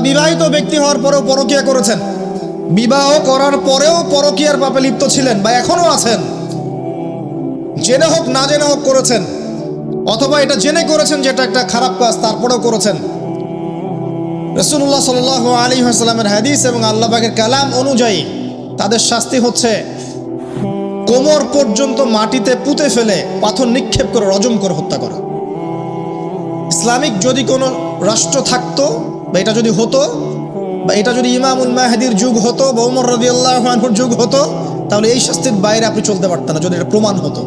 বিবাহিত ব্যক্তি হওয়ার পরেও পরকীয়া করেছেন, বিবাহ করার পরেও পরকীয়ার পাপে লিপ্ত ছিলেন বা এখনো আছেন, জেনে হোক না জেনে হোক করেছেন, অথবা এটা জেনে করেছেন যেটা একটা খারাপ কাজ তারপরেও করেছেন, রাসূলুল্লাহ সাল্লাল্লাহু আলাইহি ওয়াসাল্লামের হাদিস এবং আল্লাহ পাকের কালাম অনুযায়ী তাদের শাস্তি হচ্ছে কোমর পর্যন্ত মাটিতে পুঁতে ফেলে পাথর নিক্ষেপ করে রজম করে হত্যা করা। ইসলামিক যদি কোনো রাষ্ট্র থাকতো বা এটা যদি হতো, বা এটা যদি ইমামুল মাহদির যুগ হতো বা ওমর রাদিয়াল্লাহু আনহুর যুগ হতো, তাহলে এই শাস্তির বাইরে আপনি চলতে পারতেন না যদি এটা প্রমাণ হতো।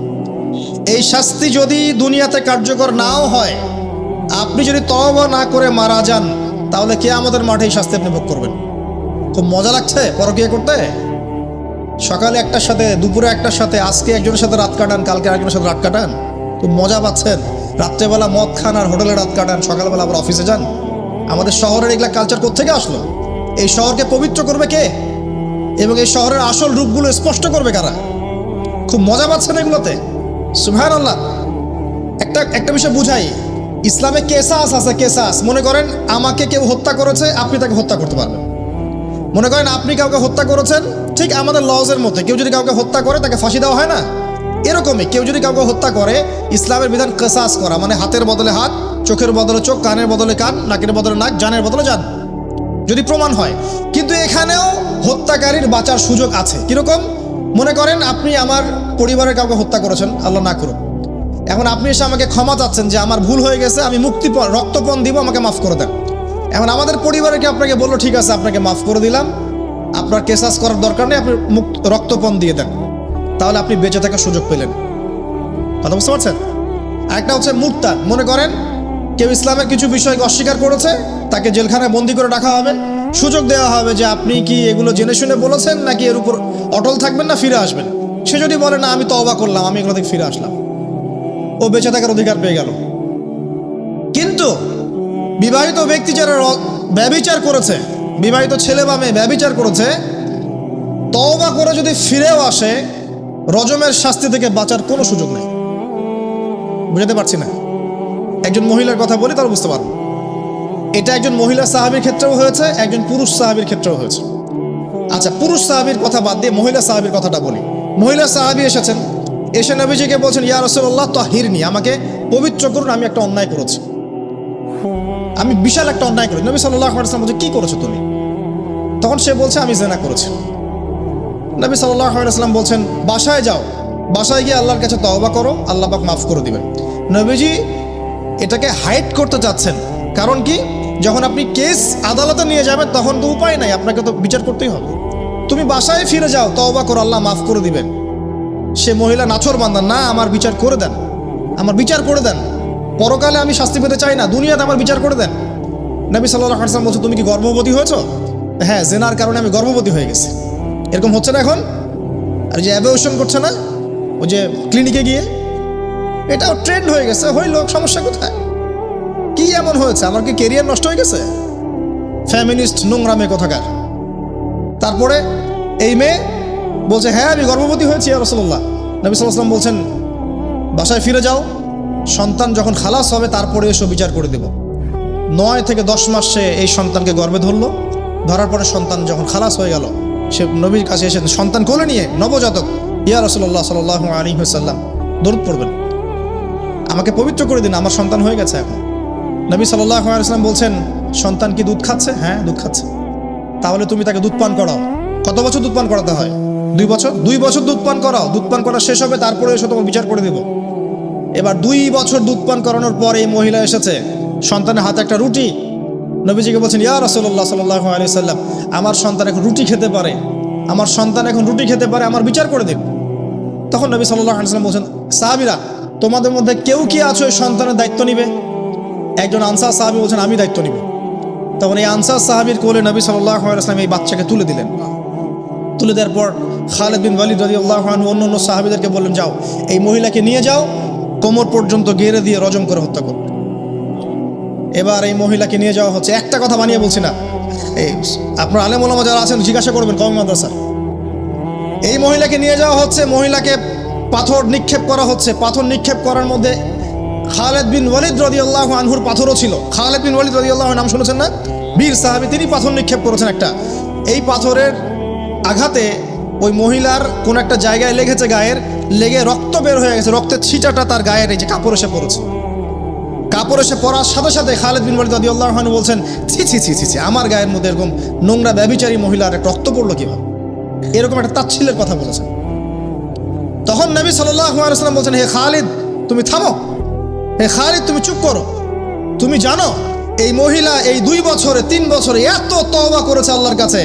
এই শাস্তি যদি দুনিয়াতে কার্যকর নাও হয়, আপনি যদি তওবা না করে মারা যান, তাহলে কিয়ামতের মাঠে এই শাস্তি আপনি ভোগ করবেন। খুব মজা লাগছে পরকীয়া করতে। সকালে একটার সাথে, দুপুরে একটার সাথে, আজকে একজনের সাথে রাত কাটান, কালকে আরেকজনের সাথে রাত কাটান, খুব মজা পাচ্ছেন। রাত্রেবেলা মদ খান আর হোটেলে রাত কাটান, সকালবেলা আবার অফিসে যান। আমাদের শহরের এগুলা কালচার কোত্থেকে আসলো? এই শহরকে পবিত্র করবে কে এবং এই শহরের আসল রূপগুলো স্পষ্ট করবে কারা? খুব মজা পাচ্ছেন এগুলোতে। সুবহানাল্লাহ। একটা বিষয় বুঝাই, ইসলামে কেসাস আছে, কেসাস। মনে করেন আমাকে কেউ হত্যা করেছে, আপনি তাকে হত্যা করতে পারবেন। মনে করেন আপনি কাউকে হত্যা করেছেন, ঠিক আমাদের লজের মধ্যে কেউ যদি কাউকে হত্যা করে তাকে ফাঁসি দেওয়া হয় না, এরকমই কেউ যদি কাউকে হত্যা করে, ইসলামের বিধান কেসাস করা, মানে হাতের বদলে হাত, চোখের বদলে চোখ, কানের বদলে কান, নাকের বদলে নাক, জানের বদলে জান, যদি প্রমাণ হয়। কিন্তু এখানেও হত্যাকারীর বাঁচার সুযোগ আছে। কিরকম? মনে করেন আপনি আমার পরিবারের কাউকে হত্যা করেছেন, আল্লাহ না করুন। এখন আপনি এসে আমাকে ক্ষমা চাচ্ছেন যে আমার ভুল হয়ে গেছে, আমি মুক্তিপণ, রক্তপণ দিব, আমাকে মাফ করে দেন। এখন আমাদের পরিবারে কি আপনাকে বললো ঠিক আছে আপনাকে মাফ করে দিলাম, আপনার কেসাস করার দরকার নেই, আপনি রক্তপণ দিয়ে দেন, তাহলে আপনি বেঁচে থাকার সুযোগ পেলেন। কথা বুঝতে পারছেন? আরেকটা হচ্ছে মুরতাদ। মনে করেন কেউ ইসলামের কিছু বিষয়কে অস্বীকার করেছে, তাকে জেলখানায় বন্দি করে রাখা হবে, সুযোগ দেওয়া হবে যে আপনি কি এগুলো জেনে শুনে বলেছেন নাকি এর উপর অটল থাকবেন না ফিরে আসবেন। সে যদি বলে না আমি তওবা করলাম, আমি এগুলো থেকে ফিরে আসলাম, ও বেঁচে থাকার অধিকার পেয়ে গেল। কিন্তু বিবাহিত ব্যক্তি যারা ব্যভিচার করেছে, বিবাহিত ছেলে বা মেয়ে ব্যভিচার করেছে, তওবা করে যদি ফিরেও আসে, রজমের শাস্তি থেকে বাঁচার কোনো সুযোগ নেই। বুঝাতে পারছি না? একজন মহিলার কথা বলি তাহলে বুঝতে পারবো। এটা একজন মহিলা সাহাবীর ক্ষেত্রেও হয়েছে, একজন পুরুষ সাহাবীর ক্ষেত্রেও হয়েছে। আচ্ছা, পুরুষ সাহাবীর কথা বাদ দিয়ে মহিলা সাহাবীর কথাটা বলি। মহিলা সাহাবী এসেছেন, এসে নবীজিকে বলছেন ইয়া রাসূলুল্লাহ তাহিরনি, আমাকে পবিত্র করুন, আমি একটা অন্যায় করেছি, আমি বিশাল একটা অন্যায় করেছি। নবী সাল্লাল্লাহু আলাইহি ওয়াসাল্লাম বলছে কি করেছো তুমি? তখন সে বলছে আমি জিনা করেছি। নবী সাল্লাল্লাহু আলাইহি ওয়াসাল্লাম বলছেন বাসায় যাও, বাসায় গিয়ে আল্লাহর কাছে তওবা করো, আল্লাহ পাক মাফ করে দিবেন। নবীজি এটাকে হাইড করতে চাচ্ছেন, কারণ কি, যখন আপনি কেস আদালতে নিয়ে যাবেন তখন তো উপায় নাই, আপনাকে তো বিচার করতেই হবে। তুমি বাসায় ফিরে যাও, তওবা করো, আল্লাহ মাফ করে দিবেন। সে মহিলা নাছোড়বান্দা, না আমার বিচার করে দেন, আমার বিচার করে দেন, পরকালে আমি শাস্তি পেতে চাই না, দুনিয়াতে আমার বিচার করে দেন। নবী সাল্লাল্লাহু আলাইহি ওয়াসাল্লাম বলছে তুমি কি গর্ভবতী হয়েছো? হ্যাঁ, জেনার কারণে আমি গর্ভবতী হয়ে গেছি। এরকম হচ্ছে না এখন? আর যে অ্যাবর্শন করছে না, ওই যে ক্লিনিকে গিয়ে, এটাও ট্রেন্ড হয়ে গেছে। হইল, সমস্যা কোথায়? কি এমন হয়েছে? আমার কি কেরিয়ার নষ্ট হয়ে গেছে? ফ্যামিনিস্ট নোংরা মেয়ে কোথাকার। তারপরে এই মেয়ে বলছে হ্যাঁ আমি গর্ভবতী হয়েছি ইয়া রাসূলুল্লাহ। নবী সাল্লাল্লাহু আলাইহি ওয়াসাল্লাম বলছেন বাসায় ফিরে যাও, সন্তান যখন খালাস হবে তারপরে এসো বিচার করে দেব। 9 থেকে 10 মাস সে এই সন্তানকে গর্ভে ধরলো। ধরার পরে সন্তান যখন খালাস হয়ে গেল, সে নবীর কাছে এসে সন্তান কোলে নিয়ে, নবজাতক, ইয়া রাসূলুল্লাহ সাল্লাল্লাহু আলাইহি ওয়াসাল্লাম দরুদ পড়বেন, আমাকে পবিত্র করে দিন, আমার সন্তান হয়ে গেছে এখন। নবী সাল্লাল্লাহু আলাইহি ওয়াসাল্লাম বলছেন সন্তান কি দুধ খাচ্ছে? হ্যাঁ দুধ খাচ্ছে। তাহলে তুমি তাকে দুধ পান করাও। কত বছর দুধ পান করাতে হয়? 2 বছর। 2 বছর দুধ পান করাও, দুধ পান করা শেষ হবে তারপরে এসে তোমার বিচার করে দেব। এবার 2 বছর দুধ পান করানোর পর এই মহিলা এসেছে, সন্তানের হাতে একটা রুটি। নবীজিকে বলছেন ইয়া রাসূলুল্লাহ সাল্লাল্লাহু আলাইহি ওয়াসাল্লাম, আমার সন্তান এখন রুটি খেতে পারে, আমার সন্তান এখন রুটি খেতে পারে, আমার বিচার করে দিন। তখন নবী সাল্লাল্লাহু আলাইহি ওয়াসাল্লাম বলছেন সাহাবীরা তোমাদের মধ্যে কেউ কি আছো এই সন্তানের দায়িত্ব নিবে? একজন আনসার সাহাবী বলছেন আমি দায়িত্ব নিব। তখন এই আনসার সাহাবীর কোলে নবী সাল্লাল্লাহু আলাইহি ওয়াসাল্লাম এই বাচ্চাকে তুলে দিলেন। তুলে দেওয়ার পর খালিদ বিন ওয়ালিদ রাদিয়াল্লাহু আনহু অন্য সাহাবীদেরকে বললেন যাও এই মহিলাকে নিয়ে যাও, কোমর পর্যন্ত গেড়ে দিয়ে রজম করে হত্যা করো। এবার এই মহিলাকে নিয়ে যাওয়া হচ্ছে, একটা কথা বানিয়ে বলছি না, এই আপনার আলেম ওলামা যারা আছেন জিজ্ঞাসা করবেন কওমি মাদ্রাসার। এই মহিলাকে নিয়ে যাওয়া হচ্ছে, মহিলাকে পাথর নিক্ষেপ করা হচ্ছে। পাথর নিক্ষেপ করার মধ্যে খালিদ বিন ওয়ালিদ রাদিয়াল্লাহু আনহুর পাথরও ছিল। খালিদ বিন ওয়ালিদ রাদিয়াল্লাহু আনহু নাম শুনেছেন না? বীর সাহাবী, তিনি পাথর নিক্ষেপ করেছেন একটা। এই পাথরের আঘাতে ওই মহিলার কোন একটা জায়গায় লেগেছে, গায়ের লেগে রক্ত বের হয়ে গেছে, রক্তের ছিটাটা তার গায়ের এই যে কাপড় এসে পড়েছে। কাপড় এসে পড়ার সাথে সাথে খালিদ বিন ওয়ালিদ রাদিয়াল্লাহু আনহু বলছেন, ছি ছি ছি ছি ছি, আমার গায়ের মধ্যে এরকম নোংরা ব্যভিচারী মহিলার রক্ত পড়লো কিভাবে, এরকম একটা তাচ্ছিল্যের কথা বলেছেন। তখন নবী সাল্লাল্লাহু আলাইহি ওয়াসাল্লাম বলছেন, হে খালিদ তুমি থামো, হে খালিদ তুমি চুপ করো, তুমি জানো এই মহিলা এই 2 বছরে 3 বছরে এত তওবা করেছে আল্লাহর কাছে,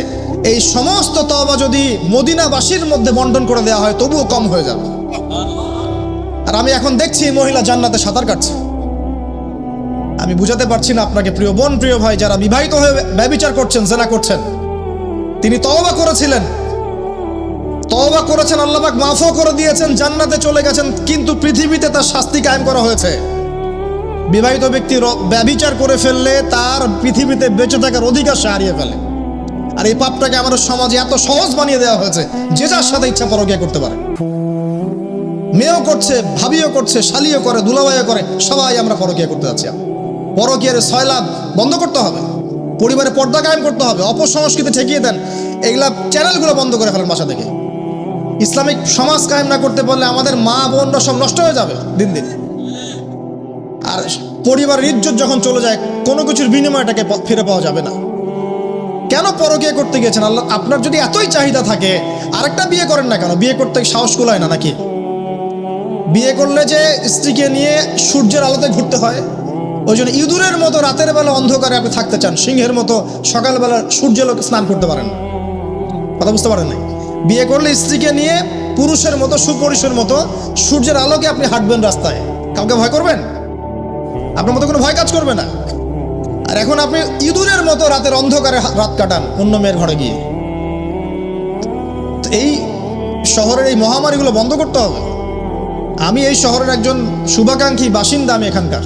এই সমস্ত তওবা যদি মদিনাবাসীর মধ্যে বন্টন করে দেওয়া হয় তবুও কম হয়ে যাবে। আর আমি এখন দেখছি এই মহিলা জান্নাতে সাঁতার কাটছে। আমি বুঝাতে পারছি না আপনাকে প্রিয় বোন, প্রিয় ভাই, যারা বিবাহিত হয়ে ব্যভিচার করছেন, জেনা করছেন, তিনি তওবা করেছিলেন, তওবা করেছেন, আল্লাহ পাক মাফও করে দিয়েছেন, জান্নাতে চলে গেছেন, কিন্তু পৃথিবীতে তার শাস্তি কায়েম করা হয়েছে। বিবাহিত ব্যক্তি ব্যভিচার করে ফেললে তার পৃথিবীতে বেঁচে থাকার অধিকার সে হারিয়ে ফেলে। আর এই পাপটাকে আমাদের সমাজে এত সহজ বানিয়ে দেওয়া হয়েছে, যে যার সাথে ইচ্ছা পরকীয়া করতে পারে। মেয়েও করছে, ভাবিও করছে, শালিও করে, দুলাভাইও করে, সবাই আমরা পরকীয়া করতে যাচ্ছি। পরকীয়ার সয়লাভ বন্ধ করতে হবে, পরিবারে পর্দা কায়েম করতে হবে, অপসংস্কৃতি ঠেকিয়ে দেন, এইগুলা চ্যানেলগুলো বন্ধ করে ফেলেন বাসা থেকে। ইসলামিক সমাজ কায়েম না করতে পারলে আমাদের মা বোনরা সব নষ্ট হয়ে যাবে দিন দিন। আর পরিবারের ইজ্জত যখন চলে যায়, কোনো কিছুর বিনিময়টাকে ফিরে পাওয়া যাবে না। কেন পরকীয়া করতে গিয়েছেন? আল্লাহ, আপনার যদি এতই চাহিদা থাকে আরেকটা বিয়ে করেন না কেন? বিয়ে করতে সাহস কুলায় না নাকি? বিয়ে করলে যে স্ত্রীকে নিয়ে সূর্যের আলোতে ঘুরতে হয়, ওই জন্য ইঁদুরের মতো রাতের বেলা অন্ধকারে আপনি থাকতে চান, সিংহের মতো সকালবেলা সূর্যের আলোকে স্নান করতে পারেন না। কথা বুঝতে পারেন না? বিয়ে করলে স্ত্রীকে নিয়ে পুরুষের মতো, সুপুরুষের মতো সূর্যের আলোকে আপনি হাঁটবেন রাস্তায়, কাউকে ভয় করবেন? আপনার মতো কোনো ভয় কাজ করবে না। আর এখন আপনি ইঁদুরের মতো রাতের অন্ধকারে রাত কাটান অন্য মেয়ের ঘরে গিয়ে। এই শহরের এই মহামারীগুলো বন্ধ করতে হবে। আমি এই শহরের একজন শুভাকাঙ্ক্ষী বাসিন্দা, আমি এখানকার,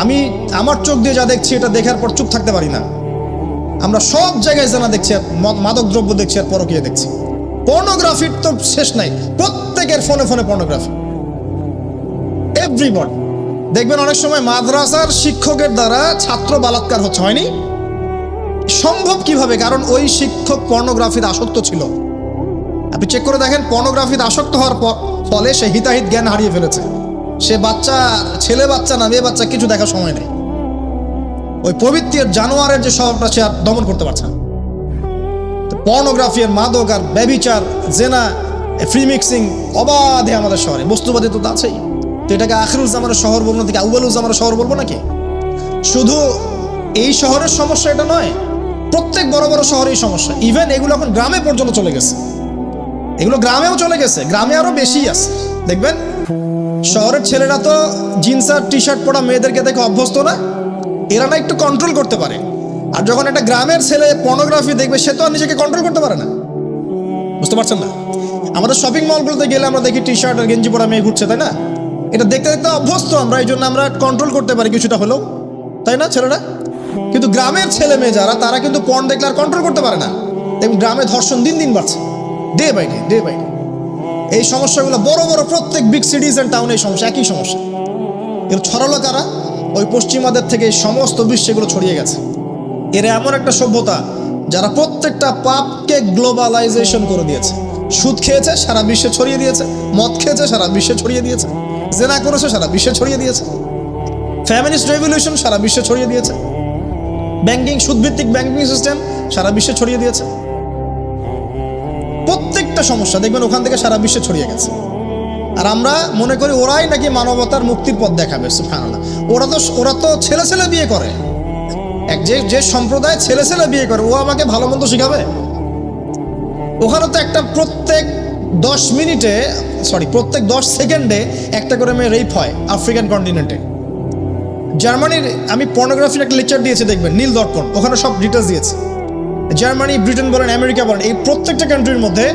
আমি আমার চোখ দিয়ে যা দেখছি এটা দেখার পর চুপ থাকতে পারি না। আমরা সব জায়গায় জানা দেখছি, মাদক দ্রব্য দেখছি, আর পরকীয়া দেখছি। পর্নোগ্রাফির তো শেষ নাই, প্রত্যেকের ফোনে ফোনে পর্নোগ্রাফি, এভরিবডি। দেখবেন অনেক সময় মাদ্রাসার শিক্ষকের দ্বারা ছাত্র বালাৎকার হচ্ছে, হয়নি? সম্ভব কিভাবে? কারণ ওই শিক্ষক পর্নোগ্রাফিতে আসক্ত ছিল। আপনি চেক করে দেখেন, পর্নোগ্রাফিতে আসক্ত হওয়ার ফলে সে হিতাহিত জ্ঞান হারিয়ে ফেলেছে। সে বাচ্চা, ছেলে বাচ্চা না মেয়ে বাচ্চা, কিছু দেখার সময় নেই। ওই পবিত্র জানোয়ারের যে স্বভাবটা সে আর দমন করতে পারছে না। পর্নোগ্রাফি আর মাদক আর ব্যভিচার, জেনা, ফ্রি মিক্সিং অবাধে আমাদের শহরে। বস্তুবাদী তো আছেই। তো এটাকে আখিরুল জামানের শহর বলবো নাকি আউয়ালুল জামানের শহর বলবো নাকি? শুধু এই শহরের সমস্যা এটা নয়, প্রত্যেক বড় বড় শহরেই সমস্যা। ইভেন এগুলো এখন গ্রামে পর্যন্ত চলে গেছে, এগুলো গ্রামেও চলে গেছে, গ্রামে আরো বেশি আছে। দেখবেন শহরের ছেলেরা তো জিন্স আর টি শার্ট পরা মেয়েদেরকে দেখে অভ্যস্ত না, এরা না একটু কন্ট্রোল করতে পারে। আর যখন একটা গ্রামের ছেলে পর্নোগ্রাফি দেখবে, সে তো আর নিজেকে কন্ট্রোল করতে পারে না। বুঝতে পারছেন না? আমাদের শপিং মলগুলোতে গেলে আমরা দেখি টি শার্ট আর গেঞ্জি পরা মেয়ে ঘুরছে, তাই না? এটা দেখতে দেখতে অভ্যস্ত আমরা, এই জন্য আমরা কন্ট্রোল করতে পারি কিছুটা হলেও, তাই না ছেলেরা? কিন্তু গ্রামের ছেলে মেয়ে যারা, তারা কিন্তু পর্ন দেখলে আর কন্ট্রোল করতে পারে না। এবং গ্রামে ধর্ষণ দিন দিন বাড়ছে, day by day, day by day. এই সমস্যাগুলো বড় বড় প্রত্যেক বিগ সিটিজ অ্যান্ড টাউনে এই সমস্যা, একই সমস্যা। এর ছড়ালো কারা? ওই পশ্চিমাদের থেকে সমস্ত বিশ্বে এগুলো ছড়িয়ে গেছে। এর এমন একটা সভ্যতা যারা প্রত্যেকটা পাপকে গ্লোবালাইজেশন করে দিয়েছে। সুদ খেয়েছে, সারা বিশ্বে ছড়িয়ে দিয়েছে। মদ খেয়েছে, সারা বিশ্বে ছড়িয়ে দিয়েছে। জেনা করেছে, সারা বিশ্বে ছড়িয়ে দিয়েছে। ফ্যামিলিস্ট রেভলিউশন সারা বিশ্বে ছড়িয়ে দিয়েছে। ব্যাংকিং, সুদভিত্তিক ব্যাংকিং সিস্টেম সারা বিশ্বে ছড়িয়ে দিয়েছে। প্রত্যেকটা সমস্যা দেখবেন ওখান থেকে সারা বিশ্বে ছড়িয়ে গেছে। আর আমরা মনে করি ওরাই নাকি মানবতার মুক্তির পথ দেখাবে। সুবহানাল্লাহ। ওরা তো ছেলে ছেলে বিয়ে করে। যে সম্প্রদায় ছেলে ছেলে বিয়ে করে, ও আমাকে ভালো মন্দ শিখাবে? ওখানে তো একটা প্রত্যেক 10 সেকেন্ডে একটা করে মেয়ে রেপ হয় আফ্রিকান কন্টিনেন্টে। জার্মানির, আমি পর্নোগ্রাফির একটা লেকচার দিয়েছি, দেখবেন নীল দর্পণ, ওখানে সব ডিটেলস দিয়েছে। জার্মানি, ব্রিটেন বলেন, আমেরিকা বলেন, এই প্রত্যেকটা কান্ট্রির মধ্যে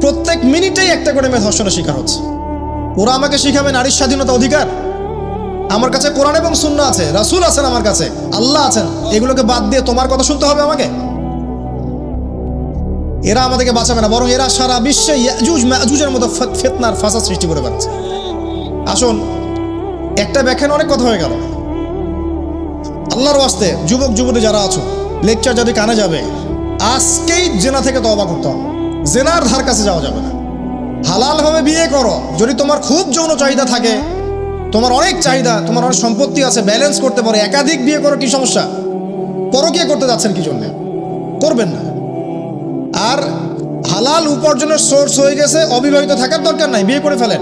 প্রত্যেক মিনিটেই একটা করে মেয়ে ধর্ষণের শিকার হচ্ছে। ওরা আমাকে শিখাবে নারীর স্বাধীনতা, অধিকার? আমার কাছে কোরআন এবং সুন্নাহ আছে, রাসূল আছেন, আমার কাছে আল্লাহ আছেন। এগুলোকে বাদ দিয়ে তোমার কথা শুনতে হবে আমাকে? এরা আমাদেরকে বাঁচাবে না, বরং এরা সারা বিশ্বে ইয়াজুজ মাজুজের মতো ফিতনার ফাসাদ সৃষ্টি করে বেড়াচ্ছে। আসুন, একটা ব্যাখ্যানে অনেক কথা হয়ে গেল। আল্লাহর ওয়াস্তে যুবক যুবতী যারা আছো, লেকচার যদি কানে যাবে, আজকেই জেনা থেকে তওবা করতে হবে, জেনার ধার কাছে যাওয়া যাবে না। হালালভাবে বিয়ে করো। যদি তোমার খুব যৌন চাহিদা থাকে, তোমার অনেক চাহিদা, তোমার অনেক সম্পত্তি আছে, ব্যালেন্স করতে পারো, একাধিক বিয়ে করো, কি সমস্যা? পরকীয়া করতে যাচ্ছেন কি জন্য? করবেন না। আর হালাল উপার্জনের সোর্স হয়ে গেছে, অবিবাহিত থাকার দরকার নাই, বিয়ে করে ফেলেন।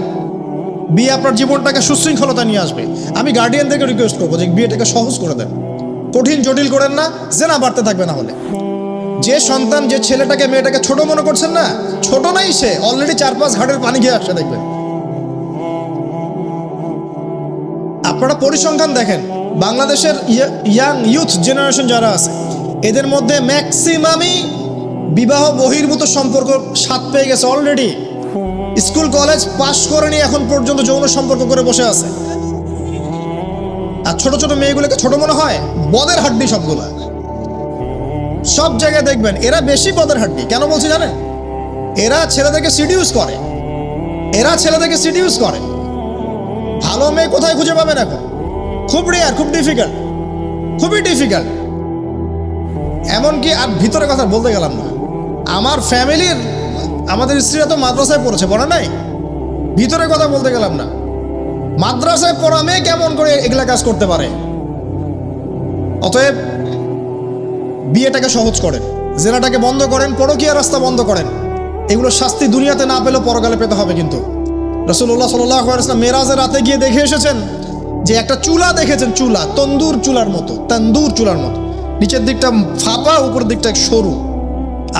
বিয়ে আপনার জীবনটাকে সুশৃঙ্খলতা নিয়ে আসবে। আমি গার্ডিয়ানদেরকে রিকোয়েস্ট করবো যে বিয়েটাকে সহজ করে দেন, কঠিন জটিল করেন না, জেনা বাড়তে থাকবে। না হলে যে সন্তান, যে ছেলেটাকে মেয়েটাকে ছোট মনে করছেন না, ছোট নাই, সে অলরেডি 4-5 ঘাটের পানি খেয়ে আসছে, দেখবেন। আপনারা পরিসংখ্যান দেখেন, বাংলাদেশের ইয়াং ইউথ জেনারেশন যারা আছে, এদের মধ্যে ম্যাক্সিমামই বিবাহ বহির্ভূত সম্পর্ক স্বাদ পেয়ে গেছে অলরেডি। স্কুল কলেজ পাশ করে নিয়ে এখন পর্যন্ত যৌন সম্পর্ক করে বসে আছে। আর ছোট ছোট মেয়েগুলোকে ছোট মনে হয়, বদের হাড্ডি সবগুলা। সব জায়গায় দেখবেন এরা বেশি বদের হাড্ডি। কেন বলছি জানেন? এরা ছেলেদেরকে সিডিউস করে, ভালো মেয়ে কোথায় খুঁজে পাবেন এখন? খুব রেয়ার, খুব ডিফিকাল্ট, খুবই ডিফিকাল্ট। এমনকি আর ভিতরে কথা বলতে গেলাম না, আমার ফ্যামিলির, আমাদের স্ত্রীরা তো মাদ্রাসায় পড়েছে, পড়ে নাই? ভিতরে কথা বলতে গেলাম না, মাদ্রাসায় পড়া মেয়ে কেমন করে এগুলা কাজ করতে পারে? অতএব বিয়েটাকে সহজ করেন, জেনাটাকে বন্ধ করেন, পরকীয়ার রাস্তা বন্ধ করেন। এগুলো শাস্তি দুনিয়াতে না পেলেও পরকালে পেতে হবে। কিন্তু রাসূলুল্লাহ সাল্লাল্লাহু আলাইহি ওয়াসাল্লাম মেরাজের রাতে গিয়ে দেখে এসেছেন যে একটা চুলা দেখেছেন, চুলা তন্দুর চুলার মতো, নিচের দিকটা ফাঁপা, উপরের দিকটা সরু,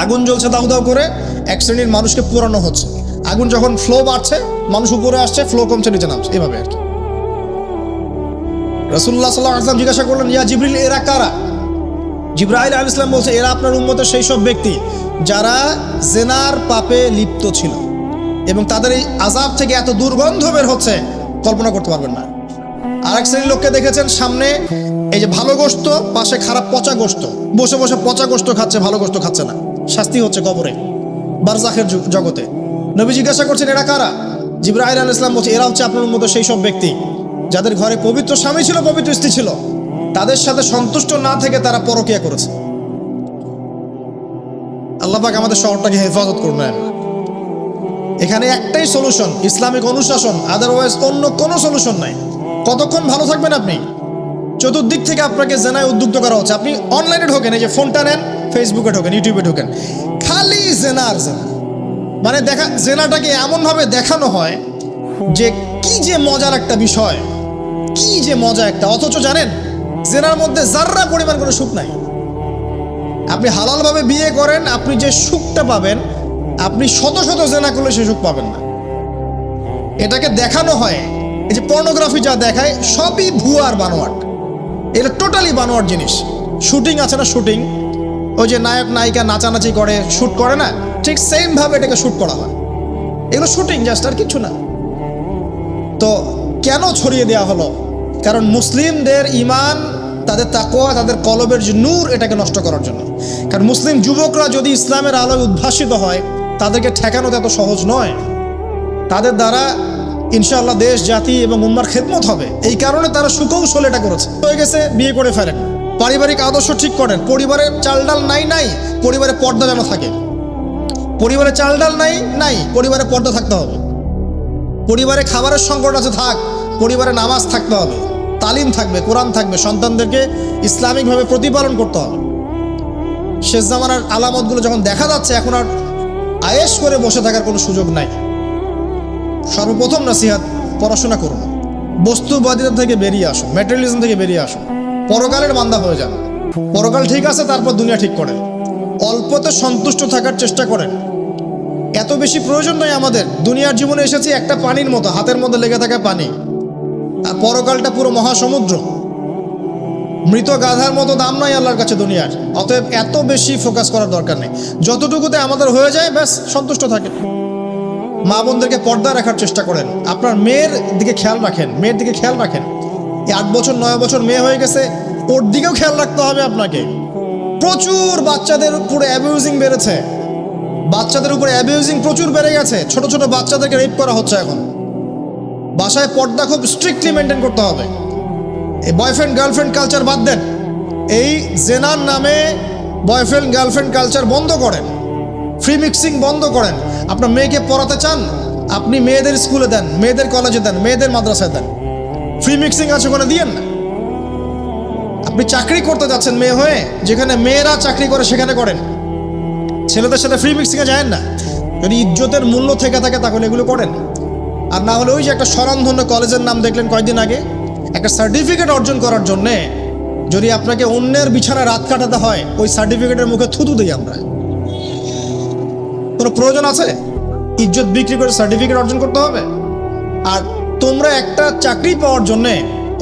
আগুন জ্বলছে দাউ দাউ করে, এক শ্রেণীর মানুষকে পোড়ানো হচ্ছে। আগুন যখন ফ্লো বাড়ছে, মানুষ উপরে আসছে, ফ্লো কমছে, নিচে নামছে, এভাবে আর কি। রাসূলুল্লাহ সাল্লাল্লাহু আলাইহি ওয়াসাল্লাম জিজ্ঞাসা করলেন, ইয়া জিবরিল, এরা কারা? জিবরাইল আলাইহিস সালাম বলছে, এরা আপনার উম্মতের সেই সব ব্যক্তি যারা জেনার পাপে লিপ্ত ছিল, এবং তাদের এই আযাব থেকে এত দুর্গন্ধ বের হচ্ছে কল্পনা করতে পারবেন না। আরেক শ্রেণীর লোককে দেখেছেন, সামনে এই যে ভালো গোশত, পাশে খারাপ পচা গোশত, বসে বসে পচা গোশত খাচ্ছে, ভালো গোশত খাচ্ছে না। শাস্তি হচ্ছে কবরে, বারজাখের জগতে। নবী জিজ্ঞাসা করছেন, এরা কারা? জিবরাইল আলাইহিস সালাম বলছে, এরা হচ্ছে আপনার উম্মতের সেই সব ব্যক্তি যাদের ঘরে পবিত্র স্বামী ছিল, পবিত্র স্ত্রী ছিল, তাদের সাথে সন্তুষ্ট না থেকে তারা পরকীয়া করেছে। আল্লাহ পাক আমাদের শহরটাকে হেফাজত করবেন। এখানে একটাই সলিউশন, ইসলামিক অনুশাসন, আদারওয়াইজ অন্য কোনো সলিউশন নাই। কতক্ষণ ভালো থাকবেন আপনি? চতুর্দিক থেকে আপনাকে জেনায় উদ্যুক্ত করা হচ্ছে। আপনি অনলাইনে ঢোকেন, এই যে ফোনটা নেন, ফেসবুকে ঢোকেন, ইউটিউবে ঢোকেন, খালি জেনা আর জেনা। মানে জেনাটাকে এমনভাবে দেখানো হয় যে কি যে মজার একটা বিষয়, কি যে মজা একটা। অথচ জানেন, জেনার মধ্যে যার্রা পরিমাণ কোনো সুখ নাই। আপনি হালালভাবে বিয়ে করেন, আপনি যে সুখটা পাবেন, আপনি শত শত জেনা করলে সে সুখ পাবেন না। এটাকে দেখানো হয়, এই যে পর্নোগ্রাফি যা দেখায়, সবই ভুয়ার বানোয়াট। এটা টোটালি বানোয়াট জিনিস। শুটিং আছে না, শুটিং, ওই যে নায়ক নায়িকা নাচানাচি করে, শ্যুট করে না, ঠিক সেম ভাবে এটাকে শ্যুট করা হয়। এগুলো শুটিং, জাস্ট, আর কিছু না। তো কেন ছড়িয়ে দেওয়া হলো? কারণ মুসলিমদের ঈমান, তাদের তাকওয়া, তাদের কলবের যে নূর, এটাকে নষ্ট করার জন্য। কারণ মুসলিম যুবকরা যদি ইসলামের আলোয় উদ্ভাসিত হয়, তাদেরকে ঠেকানো তো এত সহজ নয়। তাদের দ্বারা ইনশাআল্লাহ দেশ, জাতি এবং উম্মার খেদমত হবে। এই কারণে তারা সুকৌশল এটা করেছে। হয়ে গেছে, বিয়ে করে ফেলেন, পারিবারিক আদর্শ ঠিক করেন। পরিবারের চাল ডাল নাই, পরিবারে পর্দা যেন থাকে। পরিবারে চাল ডাল নাই, পরিবারে পর্দা থাকতে হবে। পরিবারে খাবারের সংকট আছে, থাক, পরিবারে নামাজ থাকতে হবে, তালিম থাকবে, কোরআন থাকবে, সন্তানদেরকে ইসলামিকভাবে প্রতিপালন করতে হবে। শেষ জামানার আলামতগুলো যখন দেখা যাচ্ছে, এখন আর আয়েশ করে বসে থাকার কোনো সুযোগ নাই। সর্বপ্রথম নসিহত, পড়াশোনা করুন, বস্তুবাদিতা থেকে বেরিয়ে আসুন, ম্যাটেরিয়ালিজম থেকে বেরিয়ে আসুন, পরকালের বান্দা হয়ে যান। পরকাল ঠিক আছে, তারপর দুনিয়া ঠিক করেন। অল্পতে সন্তুষ্ট থাকার চেষ্টা করেন। এত বেশি প্রয়োজন নয় আমাদের। দুনিয়ার জীবনে এসেছি একটা পানির মতো, হাতের মধ্যে লেগে থাকা পানি, আর পরকালটা পুরো মহাসমুদ্র। মৃত গাধার মতো দাম নয় আল্লাহর কাছে দুনিয়ার। অতএব এত বেশি ফোকাস করার দরকার নেই। যতটুকুতে আমাদের হয়ে যায়, ব্যাস, সন্তুষ্ট থাকেন। মা বোনদেরকে পর্দা রাখার চেষ্টা করেন। আপনার মেয়ের দিকে খেয়াল রাখেন, এই 8 বছর 9 বছর মেয়ে হয়ে গেছে, ওর দিকেও খেয়াল রাখতে হবে আপনাকে। প্রচুর বাচ্চাদের উপরে অ্যাবিউজিং বেড়েছে, প্রচুর বেড়ে গেছে। ছোট ছোট বাচ্চাদেরকে রেপ করা হচ্ছে এখন। বাসায় পর্দা খুব স্ট্রিক্টলি মেনটেন করতে হবে। এই বয়ফ্রেন্ড গার্লফ্রেন্ড কালচার বাদ দেন। এই জেনার নামে বয়ফ্রেন্ড গার্লফ্রেন্ড কালচার বন্ধ করেন, ফ্রি মিক্সিং বন্ধ করেন। আপনার মেয়েকে পড়াতে চান, আপনি মেয়েদের স্কুলে দেন, মেয়েদের কলেজে দেন, মেয়েদের মাদ্রাসায় দেন। ফ্রি মিক্সিং আছে ওখানে দিয়েন না। আপনি চাকরি করতে যাচ্ছেন মেয়ে হয়ে, যেখানে মেয়েরা চাকরি করে সেখানে করেন। ছেলেদের সাথে ফ্রি মিক্সিংয়ে যায় না। যদি ইজ্জতের মূল্য থেকে থাকে তাহলে এগুলো করেন। আর না হলে ওই যে একটা স্বনামধন্য কলেজের নাম দেখলেন কয়েকদিন আগে, একটা সার্টিফিকেট অর্জন করার জন্যে যদি আপনাকে অন্যের বিছানায় রাত কাটাতে হয়, ওই সার্টিফিকেটের মুখে থুতু দিই আমরা। কোনো প্রয়োজন আছে ইজ্জত বিক্রি করে সার্টিফিকেট অর্জন করতে হবে? আর তোমরা একটা চাকরি পাওয়ার জন্যে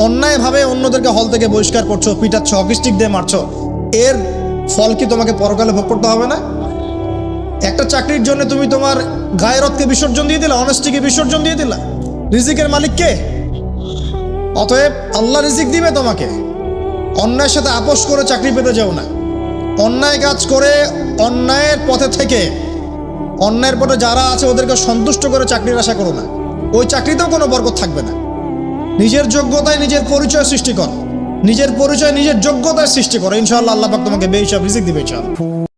অন্যায়ভাবে অন্যদেরকে হল থেকে বহিষ্কার করছো, পিটাচ্ছ, হকি স্টিক দিয়ে মারছো, এর ফল কি তোমাকে পরকালে ভোগ করতে হবে না? একটা চাকরির জন্য তুমি তোমার গায়রতকে বিসর্জন দিয়ে দিলা, অনেস্টিকে বিসর্জন দিয়ে দিলা। রিজিকের মালিক কে? অতএব আল্লাহ রিজিক দিবে তোমাকে। অন্যায়ের সাথে আপোষ করে চাকরি পেতে যাও না। অন্যায় কাজ করে অন্যায়ের পথে থেকে অন্যায়ের পথে যারা আছে ওদেরকে সন্তুষ্ট করে চাকরির আশা করো না। ওই চাকরিতেও কোনো বরকত থাকবে না। নিজের যোগ্যতায় নিজের পরিচয় সৃষ্টি কর, নিজের পরিচয় নিজের যোগ্যতায় সৃষ্টি করো। ইনশাআল্লাহ আল্লাহ পাক তোমাকে বেহিসাব রিজিক দিবে ইনশাআল্লাহ।